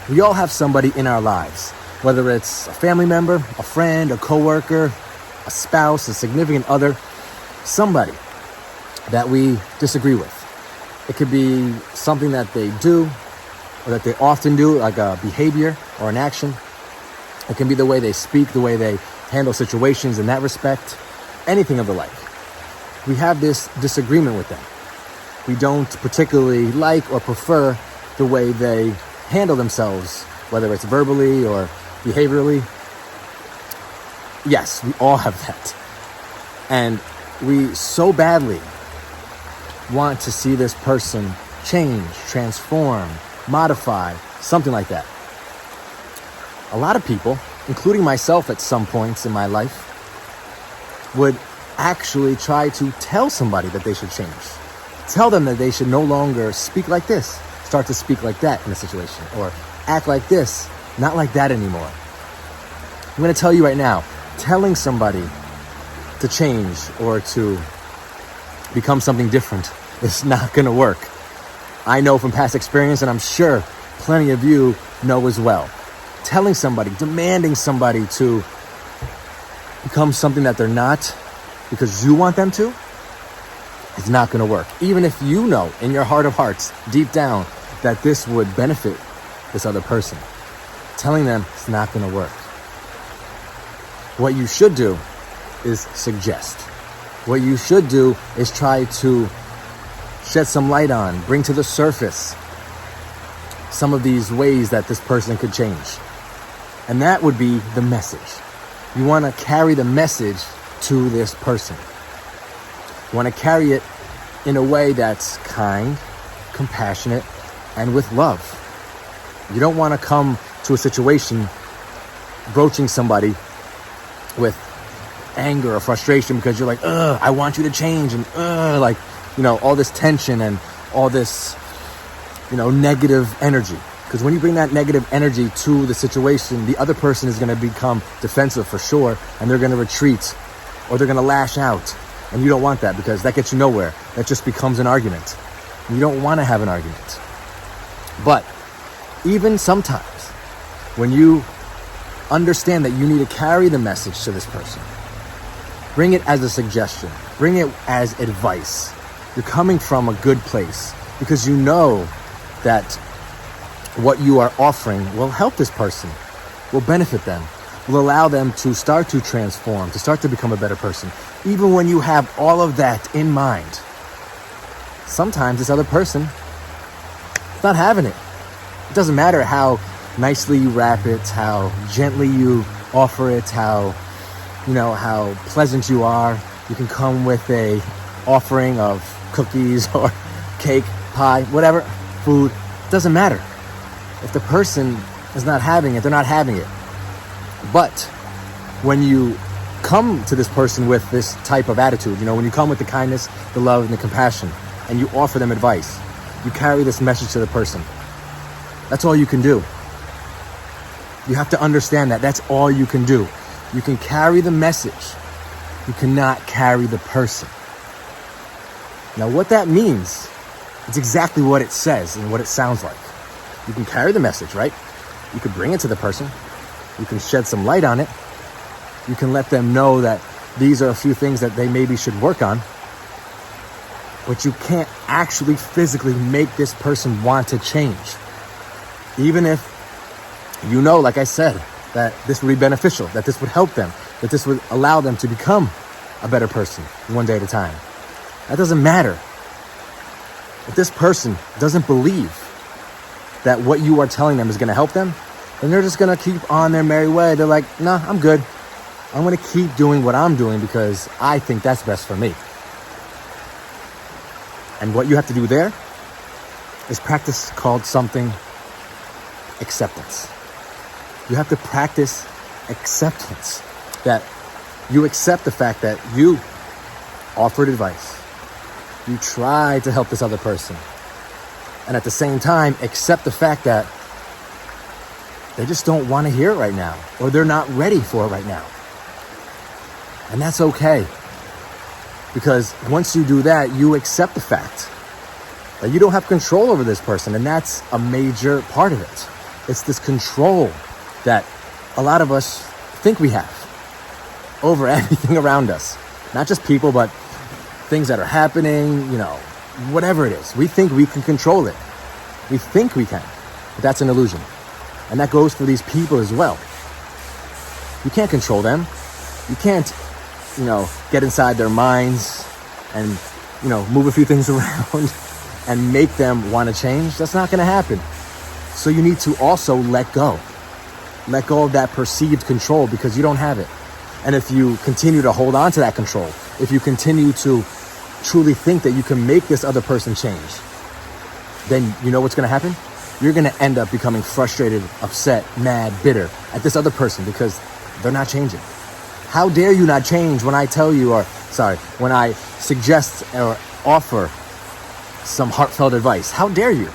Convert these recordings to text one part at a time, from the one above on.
We all have somebody in our lives, whether it's a family member, a friend, a coworker, a spouse, a significant other, somebody that we disagree with. It could be something that they do or that they often do, like a behavior or an action. It can be the way they speak, the way they handle situations in that respect, anything of the like. We have this disagreement with them. We don't particularly like or prefer the way they handle themselves, whether it's verbally or behaviorally. Yes, we all have that. And we so badly want to see this person change, transform, modify, something like that. A lot of people, including myself at some points in my life, would actually try to tell somebody that they should change. Tell them that they should no longer speak like this, start to speak like that in a situation, or act like this, not like that anymore. I'm going to tell you right now, telling somebody to change or to become something different is not going to work. I know from past experience, and I'm sure plenty of you know as well. Telling somebody, demanding somebody to become something that they're not because you want them to, is not going to work. Even if you know in your heart of hearts, deep down, that this would benefit this other person. Telling them it's not going to work. What you should do is suggest. What you should do is try to shed some light on, bring to the surface some of these ways that this person could change. And that would be the message. You want to carry the message to this person. You want to carry it in a way that's kind, compassionate, and with love. You don't want to come to a situation broaching somebody with anger or frustration because you're like, I want you to change, and all this tension and all this, negative energy. Because when you bring that negative energy to the situation, the other person is going to become defensive for sure, and they're going to retreat or they're going to lash out. And you don't want that, because that gets you nowhere. That just becomes an argument. You don't want to have an argument. But even sometimes when you understand that you need to carry the message to this person, bring it as a suggestion, bring it as advice. You're coming from a good place because you know that what you are offering will help this person, will benefit them, will allow them to start to transform, to start to become a better person. Even when you have all of that in mind, sometimes this other person is not having it. It doesn't matter how nicely you wrap it, how gently you offer it, how pleasant you are. You can come with a offering of cookies or cake, pie, whatever, food. It doesn't matter. If the person is not having it, they're not having it. But when you come to this person with this type of attitude, when you come with the kindness, the love, and the compassion, and you offer them advice, you carry this message to the person. That's all you can do. You have to understand that that's all you can do. You can carry the message. You cannot carry the person. Now, what that means, it's exactly what it says and what it sounds like. You can carry the message, right? You can bring it to the person. You can shed some light on it. You can let them know that these are a few things that they maybe should work on. But you can't actually physically make this person want to change. Even if like I said, that this would be beneficial, that this would help them, that this would allow them to become a better person one day at a time. That doesn't matter. If this person doesn't believe that what you are telling them is going to help them, then they're just going to keep on their merry way. They're like, nah, I'm good. I'm going to keep doing what I'm doing because I think that's best for me. And what you have to do there is practice called something acceptance. You have to practice acceptance. That you accept the fact that you offered advice. You tried to help this other person. And at the same time, accept the fact that they just don't want to hear it right now, or they're not ready for it right now. And that's okay. Because once you do that, you accept the fact that you don't have control over this person. And that's a major part of it. It's this control that a lot of us think we have over everything around us. Not just people, but things that are happening, whatever it is. We think we can control it. We think we can, but that's an illusion. And that goes for these people as well. You can't control them. You can't, get inside their minds and, move a few things around and make them want to change. That's not going to happen. So you need to also let go. Let go of that perceived control because you don't have it. And if you continue to hold on to that control, if you continue to truly think that you can make this other person change, then you know what's going to happen? You're going to end up becoming frustrated, upset, mad, bitter at this other person because they're not changing. How dare you not change when I tell you, when I suggest or offer some heartfelt advice? How dare you?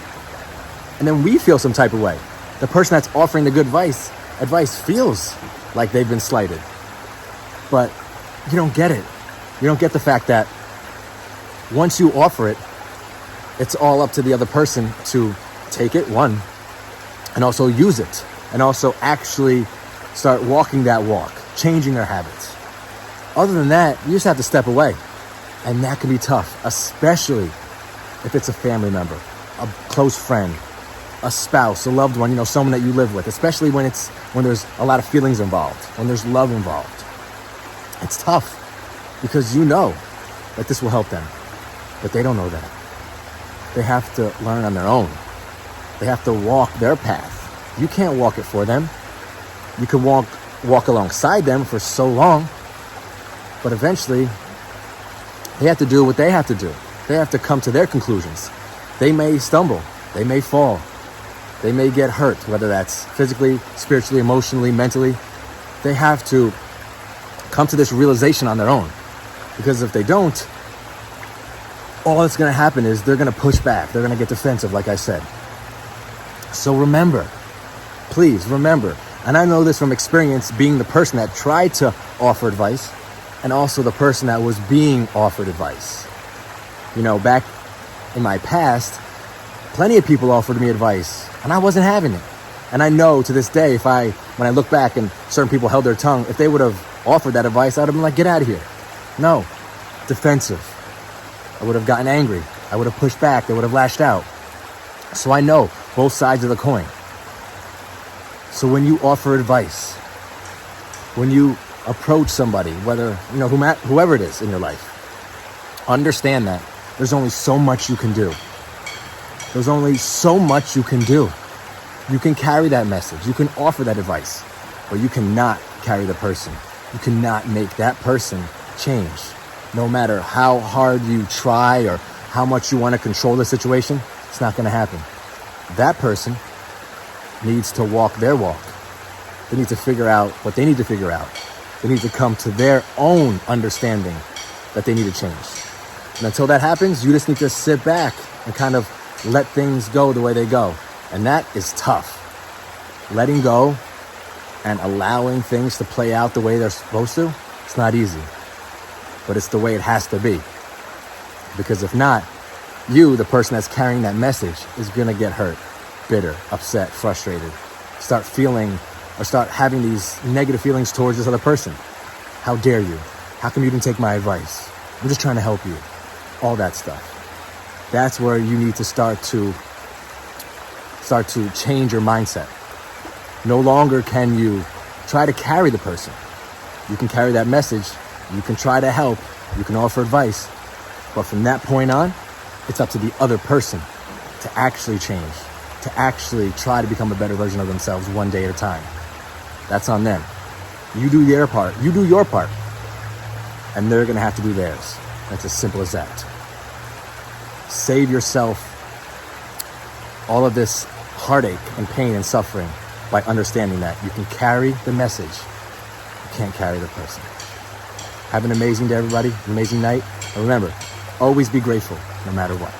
And then we feel some type of way. The person that's offering the good advice feels like they've been slighted. But you don't get it. You don't get the fact that once you offer it, it's all up to the other person to take it, one, and also use it, and also actually start walking that walk, changing their habits. Other than that, you just have to step away. And that can be tough, especially if it's a family member, a close friend, a spouse, a loved one, someone that you live with, especially when there's a lot of feelings involved, when there's love involved. It's tough because you know that this will help them, but they don't know that. They have to learn on their own. They have to walk their path. You can't walk it for them. You can walk alongside them for so long, but eventually they have to do what they have to do. They have to come to their conclusions. They may stumble. They may fall. They may get hurt, whether that's physically, spiritually, emotionally, mentally. They have to come to this realization on their own. Because if they don't, all that's going to happen is they're going to push back. They're going to get defensive, like I said. So remember, please remember, and I know this from experience being the person that tried to offer advice and also the person that was being offered advice. Back in my past, plenty of people offered me advice and I wasn't having it. And I know to this day, when I look back and certain people held their tongue, if they would have offered that advice, I would have been like, get out of here. No, defensive. I would have gotten angry. I would have pushed back. They would have lashed out. So I know both sides of the coin. So when you offer advice, when you approach somebody, whether, whoever it is in your life, understand that there's only so much you can do. There's only so much you can do. You can carry that message. You can offer that advice, but you cannot carry the person. You cannot make that person change. No matter how hard you try or how much you want to control the situation, it's not going to happen. That person needs to walk their walk. They need to figure out what they need to figure out. They need to come to their own understanding that they need to change. And until that happens, you just need to sit back and kind of let things go the way they go. And that is tough. Letting go and allowing things to play out the way they're supposed to, it's not easy. But it's the way it has to be. Because if not, you, the person that's carrying that message, is going to get hurt, bitter, upset, frustrated. Start having these negative feelings towards this other person. How dare you? How come you didn't take my advice? I'm just trying to help you. All that stuff. That's where you need to start to change your mindset. No longer can you try to carry the person. You can carry that message. You can try to help. You can offer advice. But from that point on, it's up to the other person to actually change, to actually try to become a better version of themselves one day at a time. That's on them. You do their part. You do your part. And they're going to have to do theirs. That's as simple as that. Save yourself all of this heartache and pain and suffering by understanding that you can carry the message. You can't carry the person. Have an amazing day, everybody. An amazing night. And remember, always be grateful no matter what.